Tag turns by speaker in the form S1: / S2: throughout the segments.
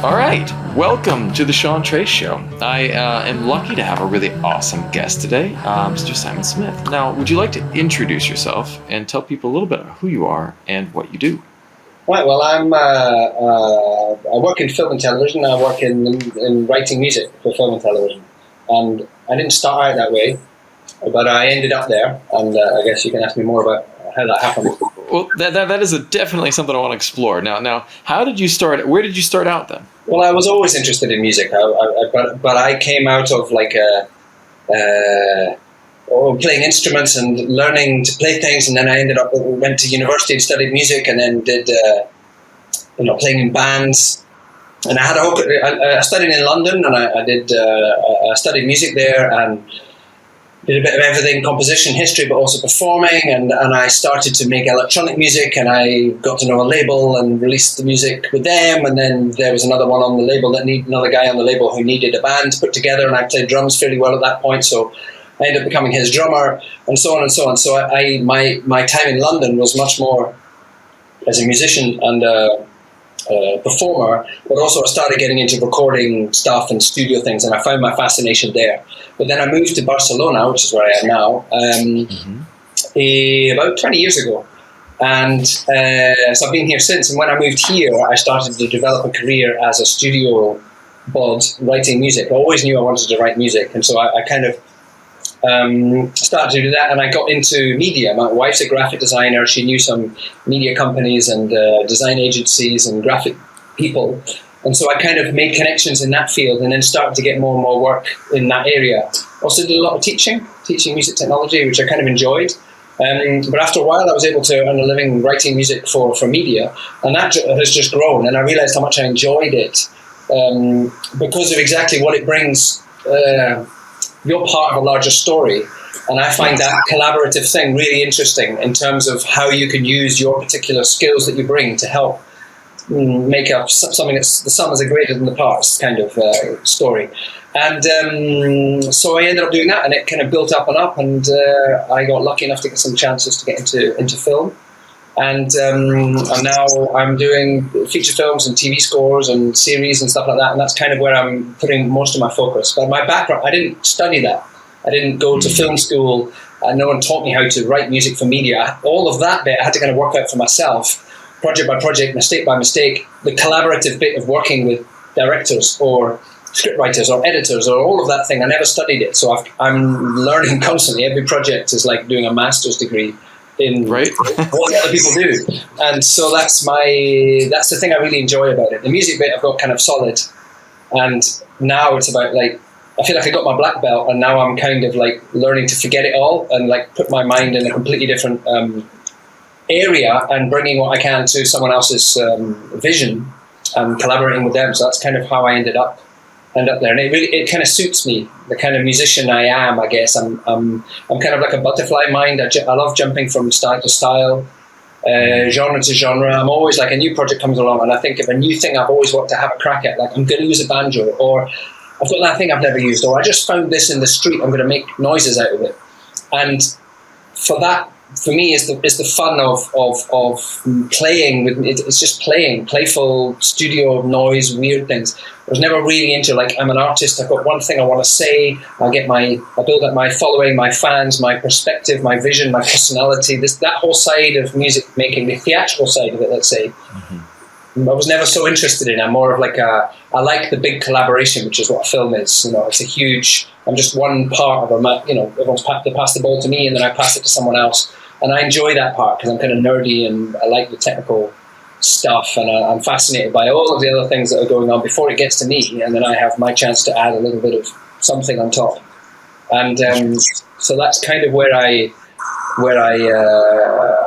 S1: All right, welcome to the Sean Trace Show. I am lucky to have a really awesome guest today, Mr. Simon Smith. Now, would you like to introduce yourself and tell people a little bit about who you are and what you do?
S2: Right, well, I work in film and television. I work in writing music for film and television. And I didn't start out that way, but I ended up there. And I guess you can ask me more about how that happened.
S1: Well, that is definitely something I want to explore. Now, how did you start? Where did you start out then?
S2: Well, I was always interested in music, but I came out of like playing instruments and learning to play things, and then I went to university and studied music, and then did playing in bands. And I studied in London, and I studied music there, and did a bit of everything, composition, history, but also performing, and I started to make electronic music, and I got to know a label and released the music with them, and then there was another guy on the label who needed a band to put together, and I played drums fairly well at that point, so I ended up becoming his drummer, and so on and so on. So my time in London was much more as a musician and performer, but also I started getting into recording stuff and studio things, and I found my fascination there. But then I moved to Barcelona, which is where I am now, about 20 years ago. And so I've been here since. And when I moved here, I started to develop a career as a studio bod writing music. I always knew I wanted to write music. And so I kind of started to do that. And I got into media. My wife's a graphic designer. She knew some media companies and design agencies and graphic people. And so I kind of made connections in that field and then started to get more and more work in that area. Also did a lot of teaching music technology, which I kind of enjoyed. But after a while, I was able to earn a living writing music for media. And that has just grown. And I realized how much I enjoyed it because of exactly what it brings. You're part of a larger story. And I find that collaborative thing really interesting in terms of how you can use your particular skills that you bring to help make up something that's the sum is greater than the parts kind of story. And so I ended up doing that, and it kind of built up, and I got lucky enough to get some chances to get into film. And now I'm doing feature films and TV scores and series and stuff like that, and that's kind of where I'm putting most of my focus. But my background, I didn't study that. I didn't go to film school. No one taught me how to write music for media. All of that bit I had to kind of work out for myself, project by project, mistake by mistake. The collaborative bit of working with directors or scriptwriters or editors or all of that thing, I never studied it. So I'm learning constantly. Every project is like doing a master's degree in what other people do. And so that's the thing I really enjoy about it. The music bit I've got kind of solid. And now it's about like, I feel like I got my black belt, and now I'm kind of like learning to forget it all and like put my mind in a completely different area and bringing what I can to someone else's vision and collaborating with them. So that's kind of how I end up there, and it kind of suits me, the kind of musician I am. I guess I'm kind of like a butterfly mind. I love jumping from style to style, genre to genre. I'm always like, a new project comes along and I think of a new thing I've always wanted to have a crack at, like I'm going to use a banjo, or I've got that thing I've never used, or I just found this in the street, I'm going to make noises out of it. And for me, is the fun of playing with it. It's just playful studio noise, weird things. I was never really into like, I'm an artist, I've got one thing I want to say, I build up my following, my fans, my perspective, my vision, my personality, that whole side of music making, the theatrical side of it, let's say. I was never so interested in it. I'm more of like I like the big collaboration, which is what a film is. It's a huge, I'm just one part of everyone's they pass the ball to me and then I pass it to someone else. And I enjoy that part because I'm kind of nerdy and I like the technical stuff, and I'm fascinated by all of the other things that are going on before it gets to me, and then I have my chance to add a little bit of something on top. And so that's kind of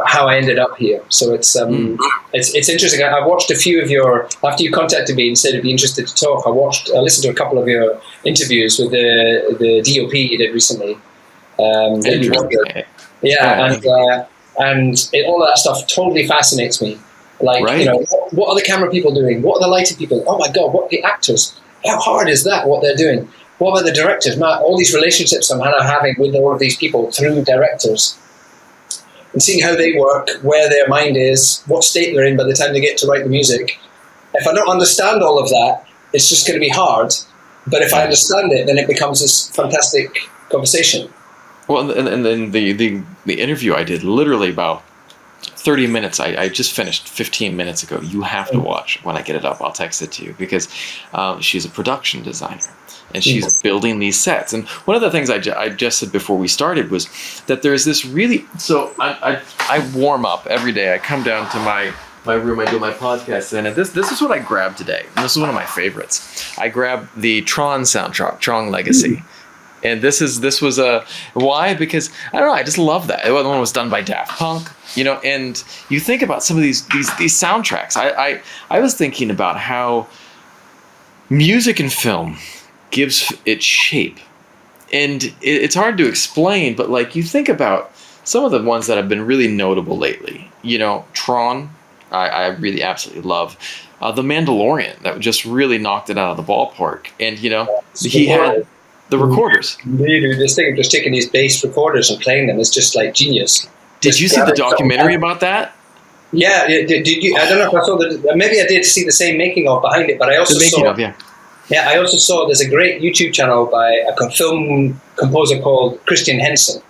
S2: how I ended up here. So it's interesting. I watched a few of after you contacted me and said it'd be interested to talk. I listened to a couple of your interviews with the DOP you did recently. And all of that stuff totally fascinates me. Like, what are the camera people doing? What are the lighting people? Oh my God, what are the actors? How hard is that, what they're doing? What about the directors? All these relationships I'm having with all of these people through directors, and seeing how they work, where their mind is, what state they're in by the time they get to write the music, if I don't understand all of that, it's just going to be hard. But if I understand it, then it becomes this fantastic conversation.
S1: Well, and then the interview I did, literally about 30 minutes, I just finished 15 minutes ago. You have to watch. When I get it up, I'll text it to you, because she's a production designer and she's building these sets. And one of the things I just said before we started was that there's this really, so I warm up every day. I come down to my room, I do my podcast in, and this is what I grabbed today. And this is one of my favorites. I grabbed the Tron soundtrack, Tron Legacy. And this was why? Because I don't know, I just love that. The one was done by Daft Punk, and you think about some of these soundtracks. I was thinking about how music and film gives it shape. And it's hard to explain, but like you think about some of the ones that have been really notable lately. Tron, I really absolutely love. The Mandalorian, that just really knocked it out of the ballpark. And, he had the recorders.
S2: This thing of just taking these bass recorders and playing them is just like genius.
S1: Did you see the documentary about that?
S2: Yeah, did you? I don't know if I saw maybe I did see the same making of behind it, but I also saw. Yeah, I also saw there's a great YouTube channel by a film composer called Christian Henson.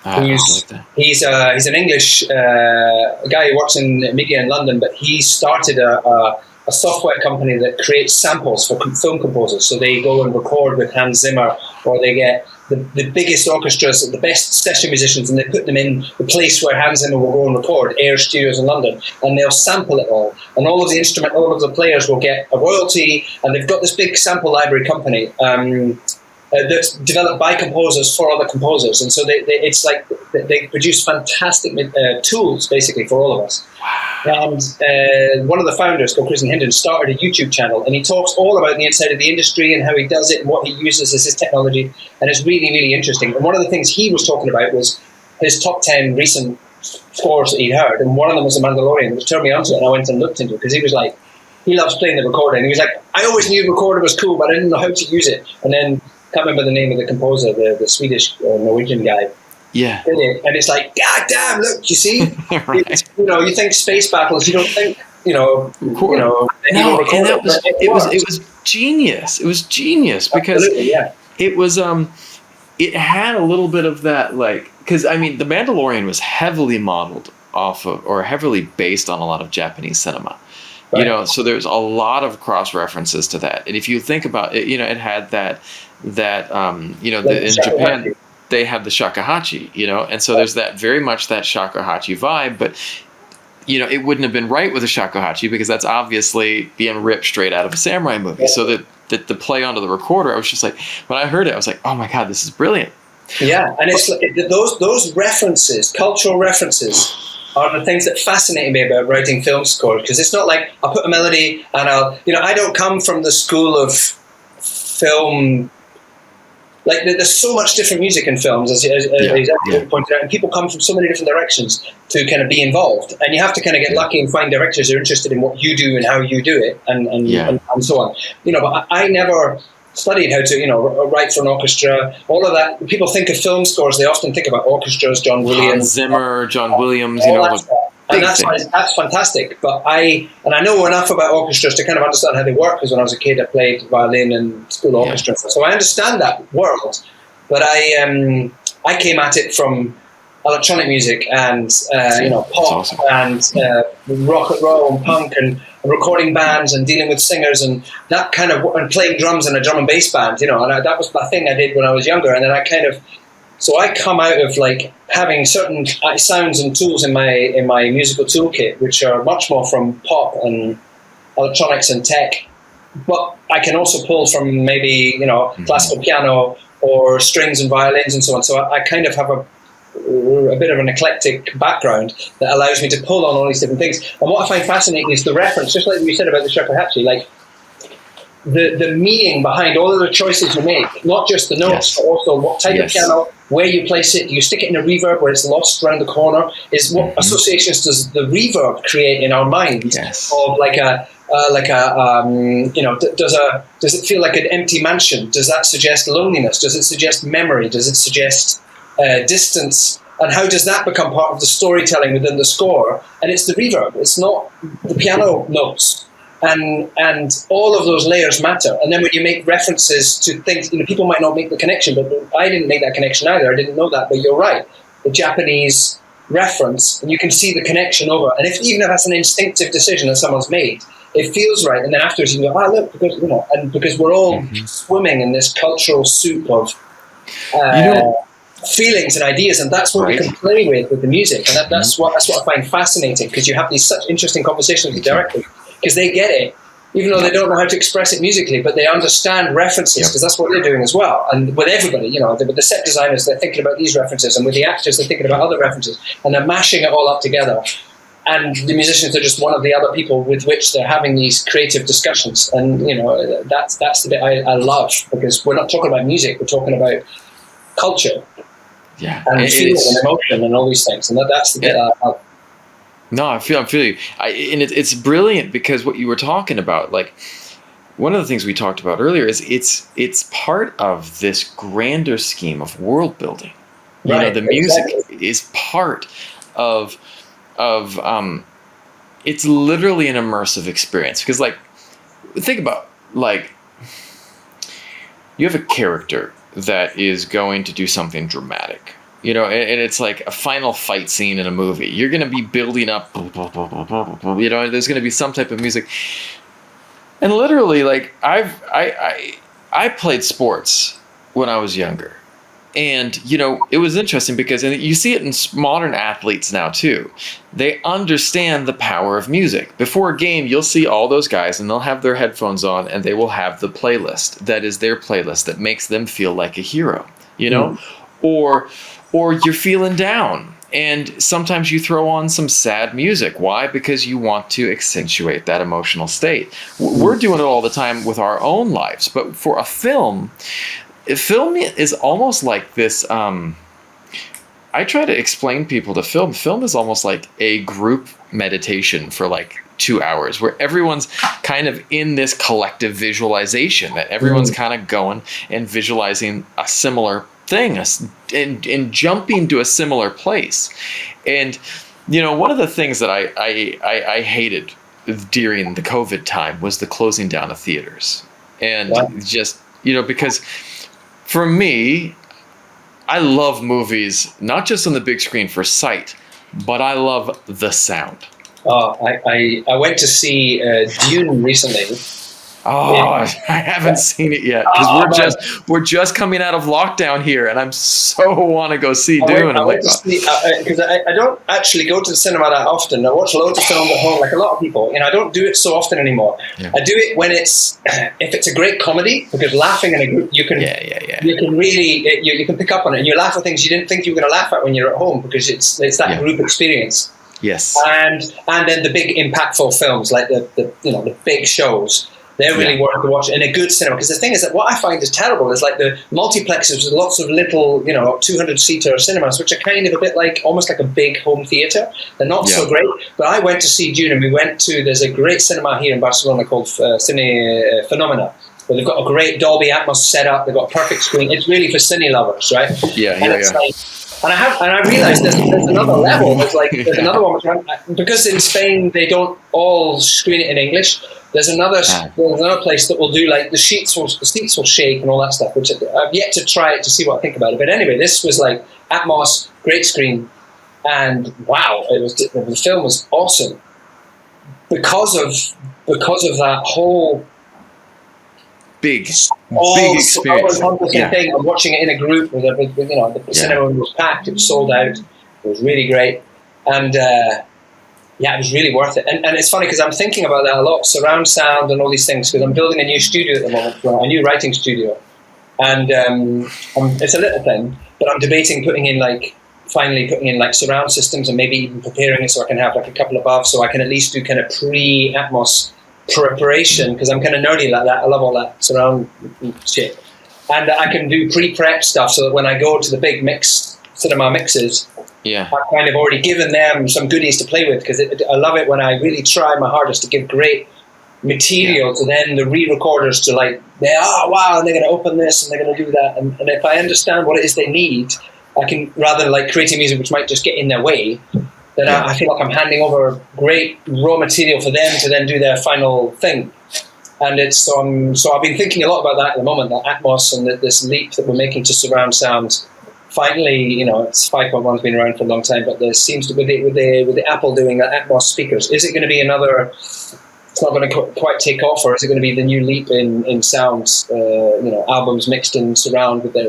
S2: He's an English guy who works in media in London, but he started a software company that creates samples for film composers. So they go and record with Hans Zimmer, or they get the biggest orchestras, the best session musicians, and they put them in the place where Hans Zimmer will go and record, Air Studios in London, and they'll sample it all. And all of the players will get a royalty, and they've got this big sample library company that's developed by composers for other composers. And so it's like they produce fantastic tools, basically, for all of us. And one of the founders, called Christian Henson, started a YouTube channel, and he talks all about the inside of the industry and how he does it and what he uses as his technology, and it's really, really interesting. And one of the things he was talking about was his top 10 recent scores that he'd heard, and one of them was The Mandalorian, which turned me onto it, and I went and looked into it, because he was like, he loves playing the recorder, and he was like, I always knew the recorder was cool, but I didn't know how to use it. And then, I can't remember the name of the composer, the Swedish Norwegian guy.
S1: Yeah.
S2: And it's like, God damn, look, you see?
S1: Right.
S2: You think space battles, you don't think,
S1: No, and it was genius. It was genius because it was it had a little bit of that, like, because I mean, The Mandalorian was heavily modeled off of, or heavily based on, a lot of Japanese cinema. Right. So there's a lot of cross references to that. And if you think about it, it had that in Japan they have the shakuhachi, and so there's that very much that shakuhachi vibe, but it wouldn't have been right with a shakuhachi because that's obviously being ripped straight out of a samurai movie. Yeah. So that the play onto the recorder, I was just like, when I heard it, I was like, oh my God, this is brilliant.
S2: Yeah, and it's like, those references, cultural references, are the things that fascinate me about writing film scores, because it's not like I'll put a melody and I don't come from the school of film. Like, there's so much different music in films, as pointed out, and people come from so many different directions to kind of be involved. And you have to kind of get lucky and find directors who are interested in what you do and how you do it, and so on. But I never studied how to, write for an orchestra. All of that. People think of film scores; they often think about orchestras, John Williams,
S1: Hans Zimmer, John Williams,
S2: And that's fantastic, but I know enough about orchestras to kind of understand how they work, because when I was a kid I played violin and school orchestra, so I understand that world. But I came at it from electronic music and pop and rock and roll and punk and recording bands and dealing with singers and that kind of, and playing drums in a drum and bass band, and that was the thing I did when I was younger, and then so I come out of like having certain sounds and tools in my musical toolkit, which are much more from pop and electronics and tech, but I can also pull from maybe classical piano or strings and violins and so on. So I kind of have a bit of an eclectic background that allows me to pull on all these different things. And what I find fascinating is the reference, just like you said about the shakuhachi, like the meaning behind all of the choices you make, not just the notes, but also what type of piano, where you place it. Do you stick it in a reverb where it's lost around the corner? Is what associations does the reverb create in our minds? Of does it feel like an empty mansion? Does that suggest loneliness? Does it suggest memory? Does it suggest distance? And how does that become part of the storytelling within the score? And it's the reverb. It's not the piano notes. and all of those layers matter. And then when you make references to things, people might not make the connection, but I didn't make that connection either. I didn't know that, but you're right. The Japanese reference, and you can see the connection over. And even if that's an instinctive decision that someone's made, it feels right. And then afterwards you can go, look, because we're all swimming in this cultural soup of feelings and ideas, and that's what we can play with the music. And that's what I find fascinating, because you have these such interesting conversations with directors, because they get it, even though they don't know how to express it musically, but they understand references, because that's what they're doing as well. And with everybody, with the set designers, they're thinking about these references, and with the actors, they're thinking about other references, and they're mashing it all up together. And the musicians are just one of the other people with which they're having these creative discussions. And, that's the bit I love, because we're not talking about music, we're talking about culture.
S1: Yeah,
S2: and feeling and emotion and all these things, and that's the bit I love.
S1: No, I feel you. And it's brilliant, because what you were talking about, like, one of the things we talked about earlier is it's part of this grander scheme of world building. The music is part of it's literally an immersive experience, because, like, think about, like, you have a character that is going to do something dramatic, and it's like a final fight scene in a movie. You're going to be building up, there's going to be some type of music. And literally, like, I played sports when I was younger. And, it was interesting because, and you see it in modern athletes now too, they understand the power of music. Before a game, you'll see all those guys, and they'll have their headphones on, and they will have the playlist that is their playlist that makes them feel like a hero, or you're feeling down, and sometimes you throw on some sad music. Why? Because you want to accentuate that emotional state. We're doing it all the time with our own lives, but for a film is almost like this. I try to explain people to film. Film is almost like a group meditation for like 2 hours, where everyone's kind of in this collective visualization, that everyone's kind of going and visualizing a similar thing, and jumping to a similar place. And one of the things that I hated during the COVID time was the closing down of theaters, and just because. For me, I love movies, not just on the big screen for sight, but I love the sound.
S2: I went to see Dune recently.
S1: I haven't seen it yet, because we're just coming out of lockdown here, and I'm so want to go see Dune.
S2: Because I don't actually go to the cinema that often. I watch loads of films at home, like a lot of people, and I don't do it so often anymore. Yeah. I do it when if it's a great comedy, because laughing in a group, you can really you can pick up on it, and you laugh at things you didn't think you were going to laugh at when you're at home, because it's that group experience.
S1: Yes,
S2: and then the big impactful films, like the big shows. They're really worth to watch in a good cinema. Because the thing is that what I find is terrible is like the multiplexes with lots of little, 200-seater cinemas, which are kind of a bit like, almost like a big home theatre. They're not so great. But I went to see Dune, and there's a great cinema here in Barcelona called Cine Phenomena, where they've got a great Dolby Atmos setup. They've got a perfect screen. It's really for cine lovers, right? And I realised there's another level. There's another one, because in Spain they don't all screen it in English. There's another place that will do, like, the seats will shake and all that stuff, which I've yet to try it to see what I think about it. But anyway, this was like Atmos, great screen, and wow, the film was awesome because of that whole big experience. Thing of watching it in a group with the cinema was packed, it was sold out, it was really great, and it was really worth it. And it's funny because I'm thinking about that a lot, surround sound and all these things, because I'm building a new studio at the moment, a new writing studio, and it's a little thing, but I'm debating finally putting in surround systems, and maybe even preparing it so I can have like a couple above, so I can at least do kind of pre-Atmos preparation, because I'm kind of nerdy like that. I love all that surround shit, and I can do pre-prep stuff so that when I go to the big cinema mixes, I've kind of already given them some goodies to play with, because I love it when I really try my hardest to give great material to then the re-recorders to and they're going to open this and they're going to do that, and if I understand what it is they need, I can, rather than creating music which might just get in their way, then
S1: Yeah.
S2: I feel like I'm handing over great raw material for them to then do their final thing. And it's so I've been thinking a lot about that at the moment, that Atmos and this leap that we're making to surround sound. Finally, it's 5.1's been around for a long time, but there seems to with the Apple doing the Atmos speakers, is it going to be another? It's not going to quite take off, or is it going to be the new leap in sounds? Albums mixed in surround with the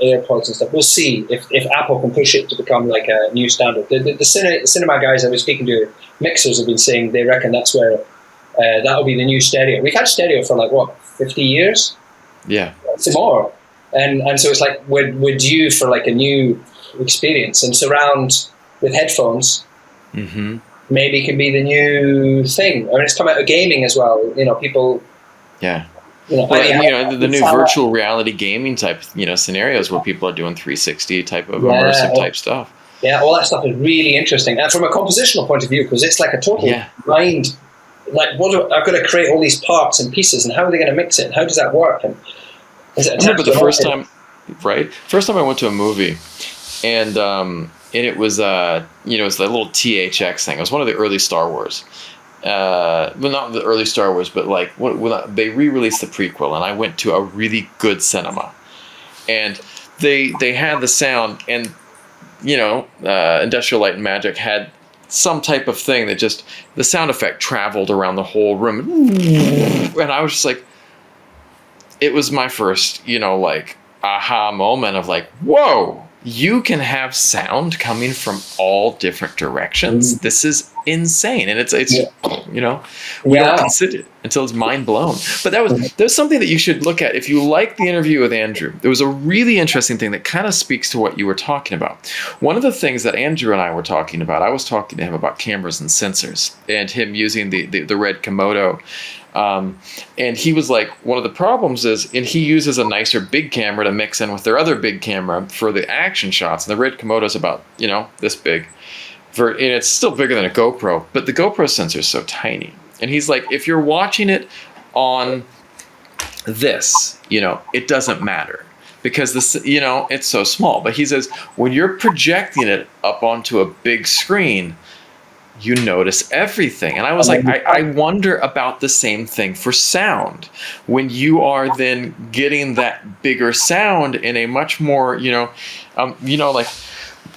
S2: AirPods and stuff. We'll see if Apple can push it to become like a new standard. The cinema guys I was speaking to, mixers, have been saying they reckon that's where that'll be the new stereo. We've had stereo for 50 years, some more, and so it's like we're due for like a new experience, and surround with headphones.
S1: Mm-hmm.
S2: Maybe can be the new thing. I mean, it's come out of gaming as well. People.
S1: Yeah.
S2: Well,
S1: the new virtual reality gaming type, scenarios where people are doing 360 type of immersive type stuff.
S2: Yeah, all that stuff is really interesting, and from a compositional point of view, because it's like a total mind. Like, I've got to create all these parts and pieces, and how are they going to mix it? And how does that work? And
S1: I remember the first time I went to a movie, and it was it was that little THX thing. It was one of the early Star Wars. Well, not the early Star Wars, but like when they re-released the prequel, and I went to a really good cinema, and they had the sound, and Industrial Light and Magic had some type of thing that just the sound effect traveled around the whole room, and I was just like, it was my first aha moment of like, whoa. You can have sound coming from all different directions. This is insane, and it's we don't consider it until it's mind blown. But there's something that you should look at if you like the interview with Andrew. There was a really interesting thing that kind of speaks to what you were talking about. One of the things that Andrew and I were talking about, I was talking to him about cameras and sensors, and him using the red Komodo. And he was like, one of the problems is, and he uses a nicer big camera to mix in with their other big camera for the action shots. And the red Komodo is about, this big. And it's still bigger than a GoPro, but the GoPro sensor is so tiny. And he's like, if you're watching it on this, it doesn't matter because this, it's so small. But he says, when you're projecting it up onto a big screen, you notice everything. And I was like, I wonder about the same thing for sound. When you are then getting that bigger sound in a much more, like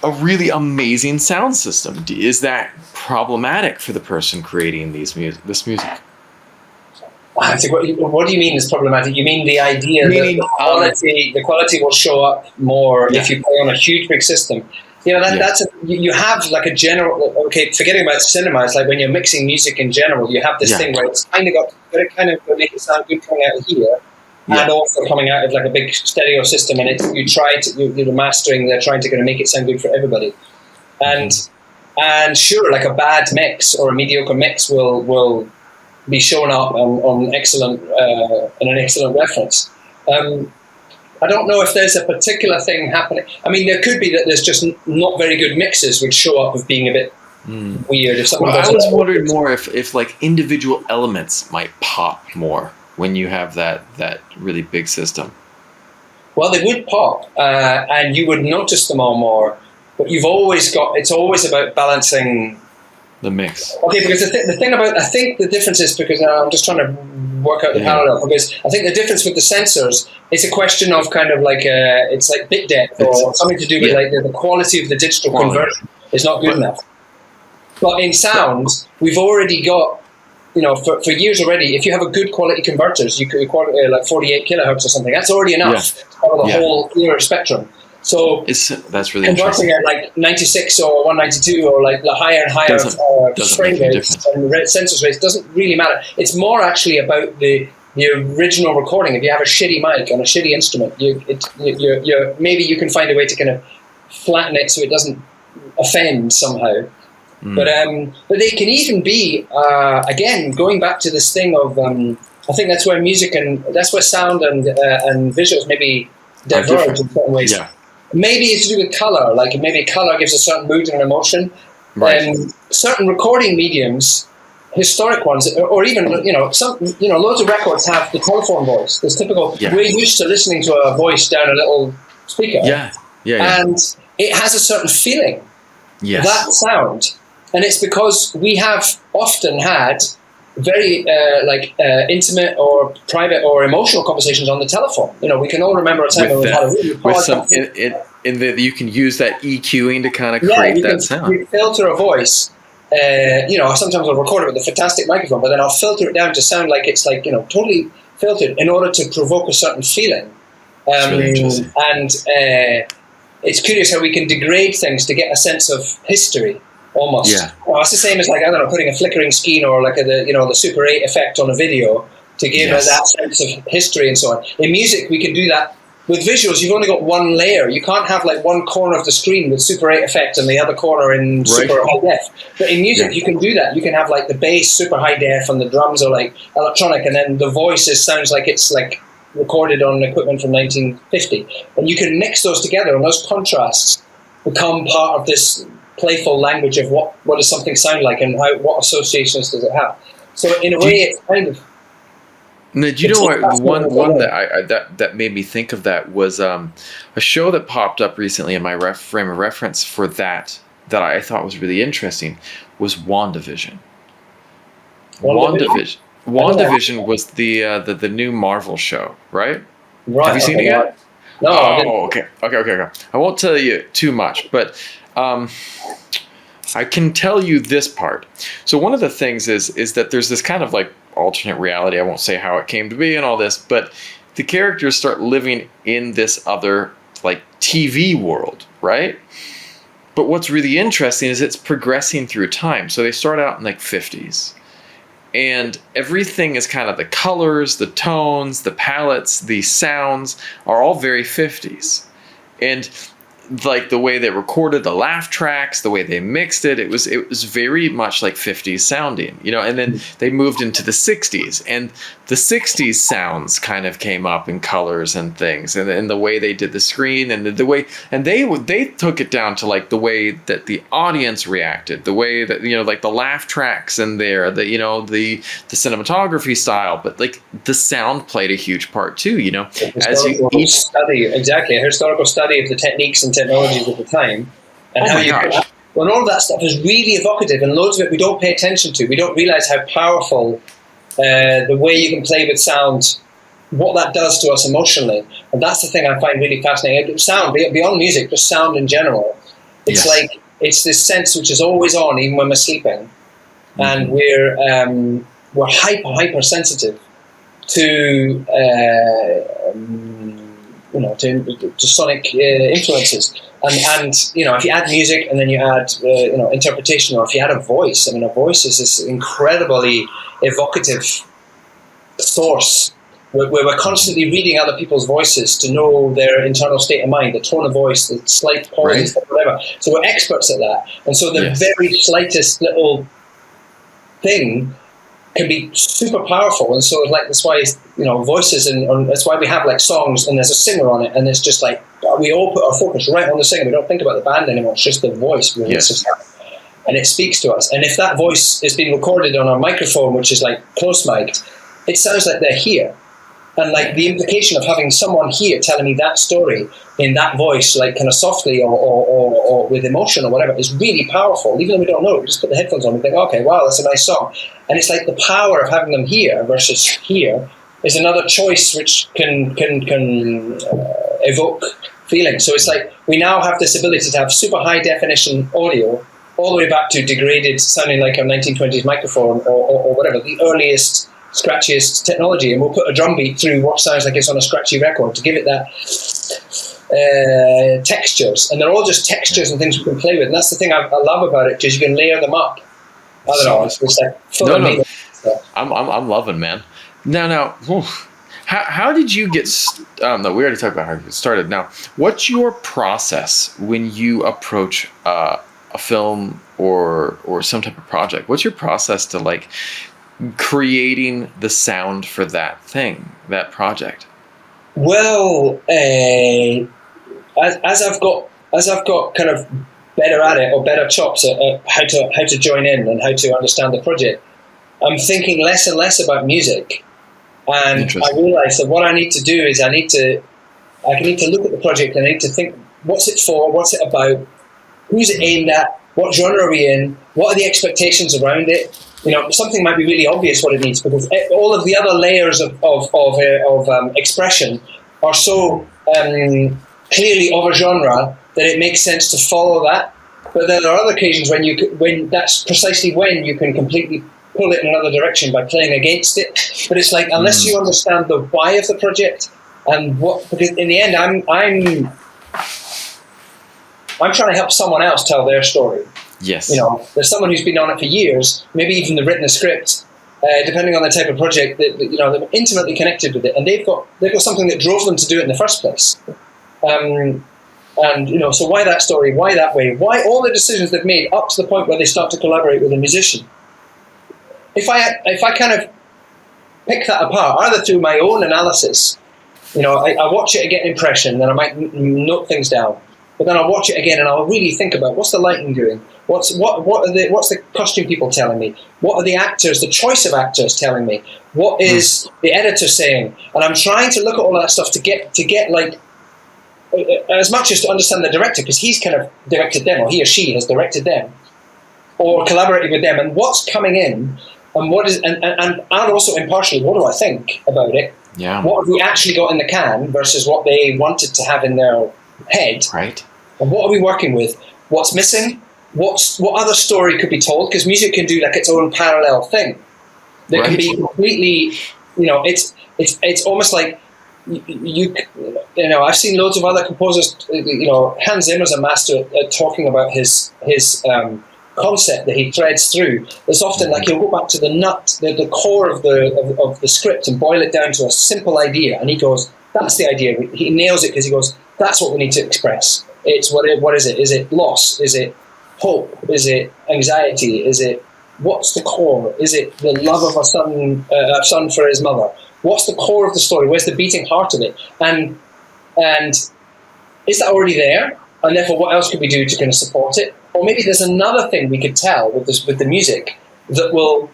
S1: a really amazing sound system. Is that problematic for the person creating this music?
S2: What do you mean is problematic? You mean the idea that the quality will show up more if you play on a huge big system? You have like a general, forgetting about cinema, it's like when you're mixing music in general, you have this thing where it's kind of got to make it sound good coming out of here, and also coming out of like a big stereo system, and you're mastering, they're trying to kind of make it sound good for everybody. And sure, like a bad mix or a mediocre mix will be shown up on excellent in an excellent reference. I don't know if there's a particular thing happening. I mean, there could be that there's just not very good mixes would show up as being a bit weird. If someone
S1: I was wondering more if like individual elements might pop more when you have that really big system.
S2: Well, they would pop, and you would notice them all more. But it's always about balancing
S1: the mix.
S2: Okay, because the thing about, I think the difference is, because I'm just trying to work out the parallel, because I think the difference with the sensors, it's a question of kind of like it's like bit depth or something to do with like the quality of the digital conversion is not good enough. But in sound, we've already got, for years already, if you have a good quality converters, you could record like 48 kilohertz or something. That's already enough to cover the whole clear spectrum. So
S1: that's really
S2: converting at like 96 or 192 or like the higher and higher frame rates and sensor rates doesn't really matter. It's more actually about the original recording. If you have a shitty mic on a shitty instrument, maybe you can find a way to kind of flatten it so it doesn't offend somehow. But they can even be again going back to this thing of I think that's where music and that's where sound and visuals maybe diverge in certain ways. Yeah. Maybe it's to do with color, like maybe color gives a certain mood and an emotion. Right. Certain recording mediums, historic ones, or even loads of records have the telephone voice. This typical. Yeah. We're used to listening to a voice down a little speaker.
S1: Yeah.
S2: And it has a certain feeling. that sound. And it's because we have often had very intimate or private or emotional conversations on the telephone. You know, we can all remember a time when we've had a really
S1: with some in that you can use that EQing to kind of create that sound.
S2: You filter a voice. You know, sometimes I'll record it with a fantastic microphone, but then I'll filter it down to sound like it's like, you know, totally filtered in order to provoke a certain feeling.
S1: Really interesting.
S2: And it's curious how we can degrade things to get a sense of history. Almost.
S1: Yeah.
S2: Well, it's the same as, like, I don't know, putting a flickering screen or like the Super 8 effect on a video to give us that sense of history and so on. In music, we can do that. With visuals, you've only got one layer. You can't have like one corner of the screen with Super 8 effect and the other corner in super high def. But in music, you can do that. You can have like the bass super high def and the drums are like electronic, and then the voice sounds like it's like recorded on equipment from 1950. And you can mix those together, and those contrasts become part of this playful language of what does something sound like and what associations does it have. So in a way, it's kind of.
S1: Now, do you know what one that made me think of that was a show that popped up recently in my frame of reference for that I thought was really interesting was WandaVision. WandaVision was the new Marvel show, right?
S2: Right.
S1: Have you seen it yet?
S2: No.
S1: Oh, okay. I won't tell you too much, but I can tell you this part. So one of the things is that there's this kind of like alternate reality. I won't say how it came to be and all this, but the characters start living in this other like TV world, right? But what's really interesting is it's progressing through time. So they start out in like 50s. And everything is kind of the colors, the tones, the palettes, the sounds are all very 50s. And like the way they recorded the laugh tracks, the way they mixed it, it was very much like 50s sounding, you know. And then they moved into the 60s, and the 60s sounds kind of came up in colors and things, and the way they did the screen and the way, and they took it down to like the way that the audience reacted, the way that, you know, like the laugh tracks in there, the, you know, the cinematography style, but like the sound played a huge part too, you know.
S2: As you each study, exactly, a historical study of the techniques and technologies of the time, and how you well, all of that stuff is really evocative, and loads of it we don't pay attention to. We don't realize how powerful the way you can play with sound, what that does to us emotionally. And that's the thing I find really fascinating. Sound, beyond music, just sound in general. It's like it's this sense which is always on, even when we're sleeping, and we're hyper sensitive to to sonic influences, and you know, if you add music and then you add interpretation, or if you add a voice. I mean, a voice is this incredibly evocative source where we're constantly reading other people's voices to know their internal state of mind, the tone of voice, the slight pauses, whatever. So we're experts at that, and so the very slightest little thing can be super powerful. And so like that's why, you know, voices, and that's why we have like songs and there's a singer on it, and it's just like we all put our focus right on the singer. We don't think about the band anymore. It's just the voice, and it speaks to us. And if that voice is being recorded on a microphone, which is like close mic'd, it sounds like they're here. And like the implication of having someone here telling me that story in that voice, like kind of softly or with emotion or whatever, is really powerful. Even though we don't know it, we just put the headphones on and think, okay, wow, that's a nice song. And it's like the power of having them here versus here is another choice which can evoke feeling. So it's like we now have this ability to have super high definition audio all the way back to degraded, sounding like a 1920s microphone or whatever, the earliest, scratchiest technology, and we'll put a drum beat through what sounds like it's on a scratchy record to give it that textures, and they're all just textures and things we can play with. And that's the thing I love about it, because you can layer them up. I don't know. It's like
S1: no. I'm loving, man. Now, how did you get? No, we already talked about how you started. Now, what's your process when you approach a film or some type of project? What's your process to like creating the sound for that thing, that project?
S2: Well, as I've got kind of better at it, or better chops at how to join in and how to understand the project, I'm thinking less and less about music, and I realise that what I need to do is I need to look at the project and I need to think, what's it for, what's it about, who's it aimed at, What genre are we in? What are the expectations around it? Something might be really obvious what it needs, because all of the other layers of expression are so clearly of a genre that it makes sense to follow that. But there are other occasions when that's precisely when you can completely pull it in another direction by playing against it. But it's like, unless you understand the why of the project and because in the end, I'm trying to help someone else tell their story.
S1: Yes.
S2: There's someone who's been on it for years, maybe even written a script, depending on the type of project that they're intimately connected with it, and they've got something that drove them to do it in the first place. So why that story? Why that way? Why all the decisions they've made up to the point where they start to collaborate with a musician? If I kind of pick that apart, either through my own analysis, I watch it and get an impression, then I might note things down. But then I'll watch it again and I'll really think about, what's the lighting doing? What's the costume people telling me? What are the actors, the choice of actors telling me? What is the editor saying? And I'm trying to look at all of that stuff to get like, as much as to understand the director, because he's kind of directed them, or he or she has directed them, or collaborated with them, and what's coming in, and what is, and also impartially, what do I think about it?
S1: Yeah.
S2: What have we actually got in the can versus what they wanted to have in their head?
S1: Right.
S2: And what are we working with? What's missing? What other story could be told? Because music can do like its own parallel thing that can be completely, it's almost like I've seen loads of other composers. Hans Zimmer's a master at talking about his concept that he threads through. It's often like he'll go back to the nut, the core of the script, and boil it down to a simple idea, and he goes, that's the idea. He nails it because he goes, that's what we need to express. It's what is it? Is it loss? Is it hope? Is it anxiety? Is it, what's the core? Is it the love of a son for his mother? What's the core of the story? Where's the beating heart of it? And is that already there? And therefore, what else could we do to kind of support it? Or maybe there's another thing we could tell with the music that will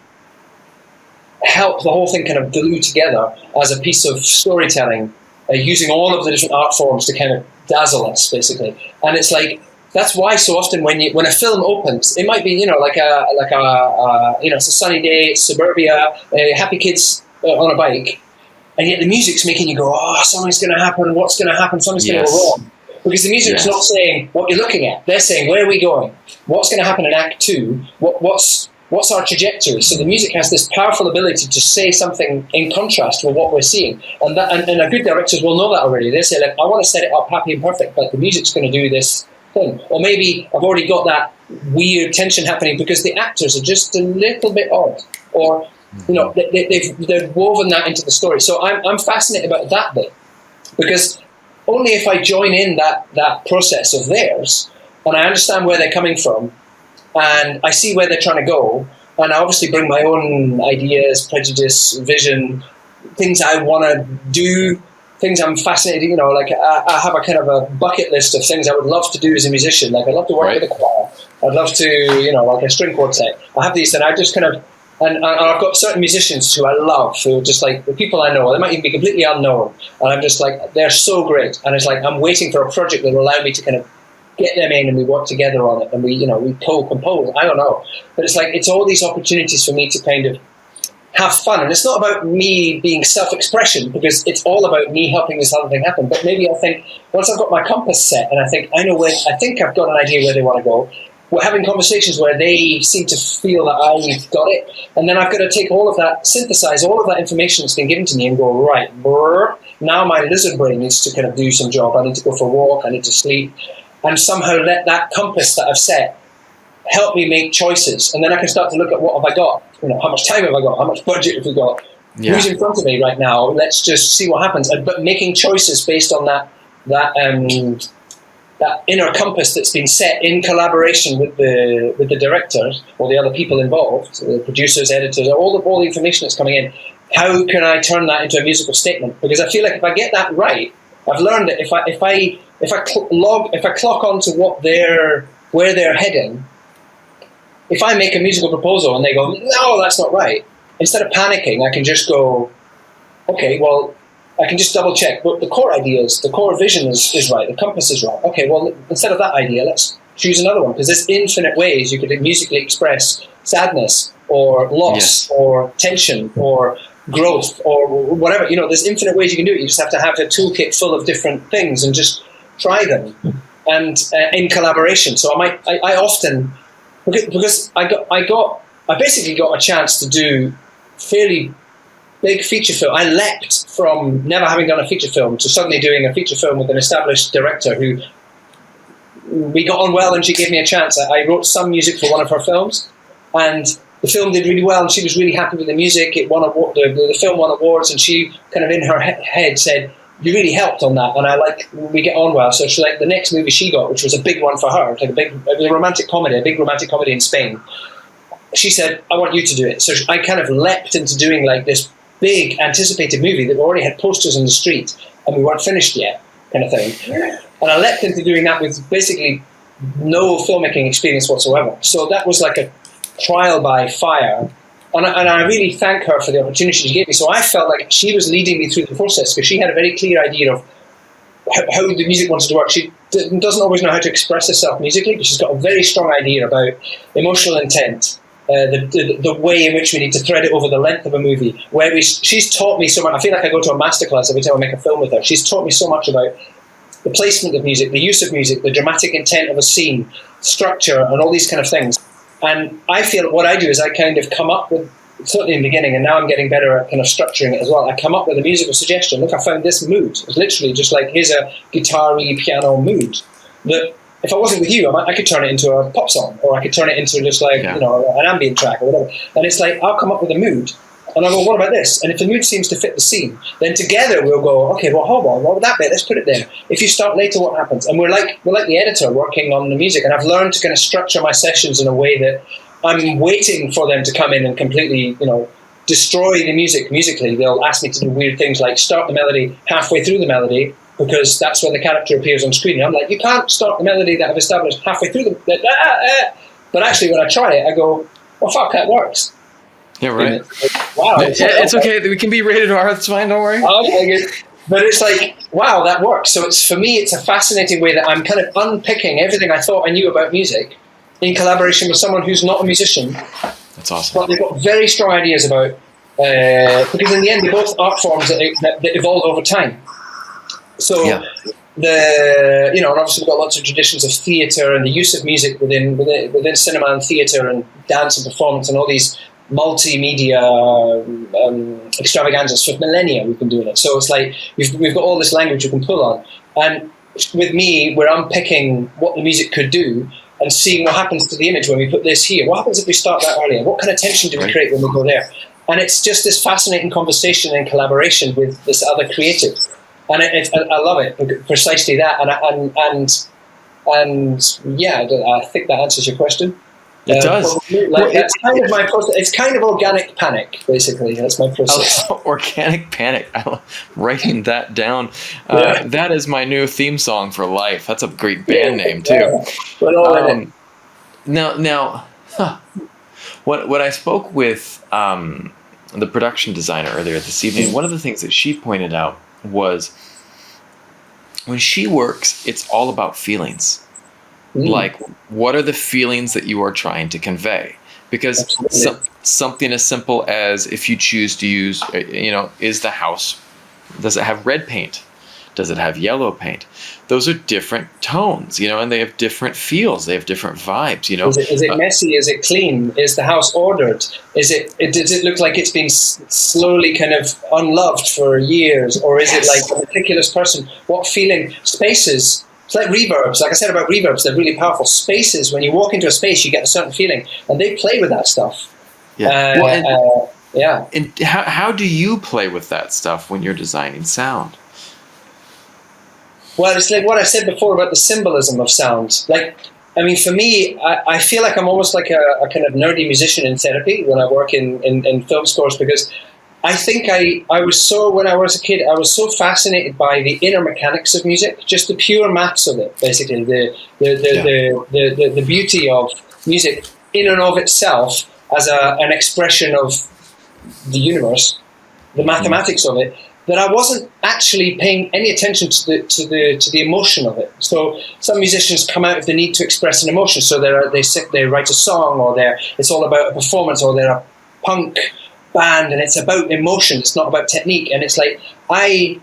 S2: help the whole thing kind of glue together as a piece of storytelling, using all of the different art forms to kind of dazzle us, basically. And it's like, that's why so often when a film opens, it might be it's a sunny day, it's suburbia, happy kids on a bike, and yet the music's making you go, oh, something's going to happen. What's going to happen? Something's going to go wrong. Because the music's not saying what you're looking at. They're saying, where are we going? What's going to happen in Act 2? What's our trajectory? So the music has this powerful ability to say something in contrast with what we're seeing. And our good directors will know that already. They say, like, I want to set it up happy and perfect, but the music's going to do this thing. Or maybe I've already got that weird tension happening because the actors are just a little bit odd. Or, they've woven that into the story. So I'm fascinated about that bit, because only if I join in that process of theirs, and I understand where they're coming from, and I see where they're trying to go, and I obviously bring my own ideas, prejudice, vision, things I want to do, things I'm fascinated, I have a kind of a bucket list of things I would love to do as a musician. Like, I'd love to work with a choir. I'd love to, like a string quartet. I have these, and I just kind of, and I've got certain musicians who I love, who are just like the people I know. They might even be completely unknown, and I'm just like, they're so great. And it's like, I'm waiting for a project that will allow me to kind of get them in, and we work together on it, and we co-compose. I don't know, but it's like, it's all these opportunities for me to kind of have fun. And it's not about me being self-expression, because it's all about me helping this other thing happen. But maybe I think once I've got my compass set, and I think I think I've got an idea where they want to go, we're having conversations where they seem to feel that I've got it, and then I've got to take all of that, synthesize all of that information that's been given to me, and go, right, now my lizard brain needs to kind of do some job. I need to go for a walk, I need to sleep, and somehow let that compass that I've set help me make choices. And then I can start to look at, what have I got? How much time have I got? How much budget have we got? Yeah. Who's in front of me right now? Let's just see what happens. But making choices based on that inner compass that's been set in collaboration with the directors or the other people involved, the producers, editors, all the information that's coming in. How can I turn that into a musical statement? Because I feel like if I get that right, I've learned that if I clock on to where they're heading, if I make a musical proposal and they go, no, that's not right, instead of panicking, I can just go, okay, well, I can just double check. But the core vision is right, the compass is right. Okay, well, instead of that idea, let's choose another one, because there's infinite ways you could musically express sadness or loss or tension or growth or whatever. There's infinite ways you can do it. You just have to have a toolkit full of different things and just try them, and in collaboration. So I often, because I basically got a chance to do fairly big feature film. I leapt from never having done a feature film to suddenly doing a feature film with an established director who we got on well, and she gave me a chance. I wrote some music for one of her films, and the film did really well, and she was really happy with the music. It won the film won awards, and she kind of in her head said, "You really helped on that," and we get on well. So she's like, the next movie she got, which was a big one for her, it was a romantic comedy, a big romantic comedy in Spain. She said, "I want you to do it." So I kind of leapt into doing like this big anticipated movie that we already had posters on the street and we weren't finished yet, kind of thing. And I leapt into doing that with basically no filmmaking experience whatsoever. So that was like a trial by fire. And I really thank her for the opportunity she gave me. So I felt like she was leading me through the process, because she had a very clear idea of how the music wanted to work. She doesn't always know how to express herself musically, but she's got a very strong idea about emotional intent, the way in which we need to thread it over the length of a movie. She's taught me so much. I feel like I go to a masterclass every time I make a film with her. She's taught me so much about the placement of music, the use of music, the dramatic intent of a scene, structure, and all these kind of things. And I feel what I do is I kind of come up with, certainly in the beginning, and now I'm getting better at kind of structuring it as well. I come up with a musical suggestion. Look, I found this mood. It's literally just like, here's a guitar-y piano mood that, if I wasn't with you, I could turn it into a pop song, or I could turn it into just like, an ambient track or whatever. And it's like, I'll come up with a mood, and I'll go, what about this? And if the mood seems to fit the scene, then together we'll go, okay, well, hold on, what would that bit? Let's put it there. If you start later, what happens? And we're like the editor working on the music, and I've learned to kind of structure my sessions in a way that I'm waiting for them to come in and completely, destroy the music musically. They'll ask me to do weird things like start the melody halfway through the melody, because that's when the character appears on screen. And I'm like, you can't start the melody that I've established halfway through But actually, when I try it, I go, well, fuck, that works.
S1: Yeah, right.
S2: Wow.
S1: It's okay. We can be rated R. It's fine. Don't worry.
S2: But it's like, wow, that works. So for me, it's a fascinating way that I'm kind of unpicking everything I thought I knew about music in collaboration with someone who's not a musician.
S1: That's awesome.
S2: But they've got very strong ideas about, because in the end, they're both art forms that evolve over time. So and obviously we've got lots of traditions of theatre and the use of music within cinema and theatre and dance and performance and all these multimedia extravaganzas for millennia. We've been doing it. So it's like we've got all this language we can pull on. And with me, where I'm picking what the music could do and seeing what happens to the image when we put this here. What happens if we start that earlier? What kind of tension do we create when we go there? And it's just this fascinating conversation and collaboration with this other creative. And I love it, precisely that. And yeah, I think that answers your question.
S1: It does.
S2: That's kind of my process. It's kind of organic panic, basically. That's my process.
S1: Organic panic. I'm writing that down. That is my new theme song for life. That's a great band name too. Now, what I spoke with the production designer earlier this evening, one of the things that she pointed out was when she works, it's all about feelings. Like, what are the feelings that you are trying to convey? Because something as simple as if you choose to use, is the house, does it have red paint? Does it have yellow paint? Those are different tones, and they have different feels. They have different vibes,
S2: Is it messy? Is it clean? Is the house ordered? Does it look like it's been slowly kind of unloved for years? Or is it like a meticulous person? What feeling? Spaces. It's like reverbs. Like I said about reverbs, they're really powerful. Spaces, when you walk into a space, you get a certain feeling. And they play with that stuff. Yeah.
S1: And how do you play with that stuff when you're designing sound?
S2: Well, it's like what I said before about the symbolism of sound. Like, I mean, for me, I feel like I'm almost like a kind of nerdy musician in therapy when I work in film scores, because I think when I was a kid, I was so fascinated by the inner mechanics of music, just the pure maths of it, basically, the beauty of music in and of itself as an expression of the universe, the mathematics of it. that I wasn't actually paying any attention to the emotion of it. So some musicians come out of the need to express an emotion. So they write a song, or it's all about a performance, or they're a punk band and it's about emotion. It's not about technique. And it's like I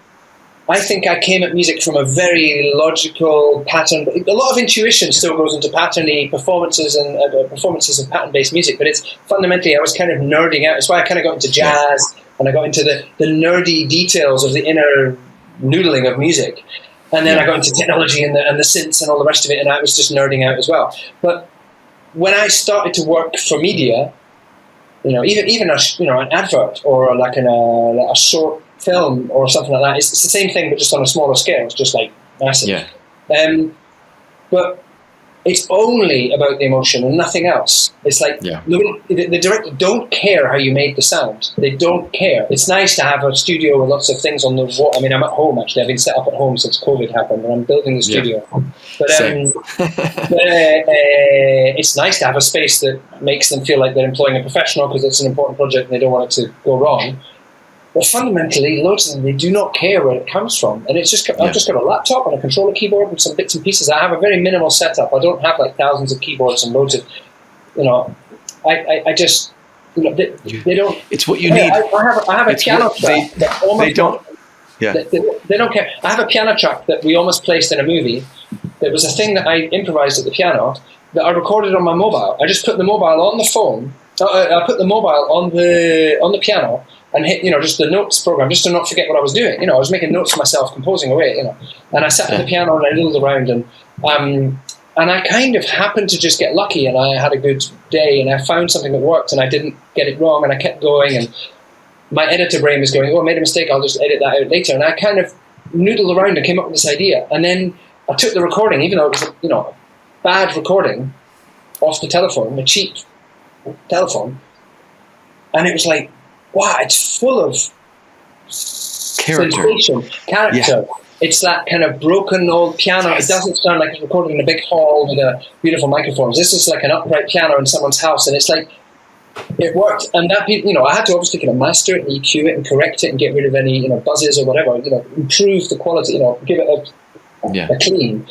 S2: think I came at music from a very logical pattern. A lot of intuition still goes into patterny performances and performances of pattern-based music, but it's fundamentally I was kind of nerding out. That's why I kind of got into jazz and I got into the nerdy details of the inner noodling of music. And then I got into technology and the synths and all the rest of it, and I was just nerding out as well. But when I started to work for media, even an advert or like a short film or something like that, it's the same thing but just on a smaller scale. It's just like massive. But it's only about the emotion and nothing else. It's like the director don't care how you made the sound. They don't care. It's nice to have a studio with lots of things on the wall. I mean, I'm at home actually. I've been set up at home since COVID happened, and I'm building the studio. But it's nice to have a space that makes them feel like they're employing a professional because it's an important project and they don't want it to go wrong. But fundamentally, loads of them, they do not care where it comes from. And it's I've just got a laptop and a controller keyboard and some bits and pieces. I have a very minimal setup. I don't have like thousands of keyboards and loads of, I just, they don't.
S1: It's what you need.
S2: I have a piano track that almost.
S1: They don't. Yeah.
S2: They don't care. I have a piano track that we almost placed in a movie. That was a thing that I improvised at the piano that I recorded on my mobile. I just put the mobile on the phone. I put the mobile on the piano. And hit, just the notes program, just to not forget what I was doing. I was making notes for myself, composing away, And I sat at the piano and I noodled around, and I kind of happened to just get lucky, and I had a good day, and I found something that worked, and I didn't get it wrong, and I kept going, and my editor brain was going, I made a mistake, I'll just edit that out later, and I kind of noodled around and came up with this idea, and then I took the recording, even though it was a bad recording, off the telephone, a cheap telephone, and it was like, wow, it's full of sensation, character. Yeah. It's that kind of broken old piano. Yes. It doesn't sound like it's recorded in a big hall with a beautiful microphone. This is like an upright piano in someone's house, and it's like it worked. And that, I had to obviously kind of master it and EQ it and correct it and get rid of any buzzes or whatever. Improve the quality. Give it a clean.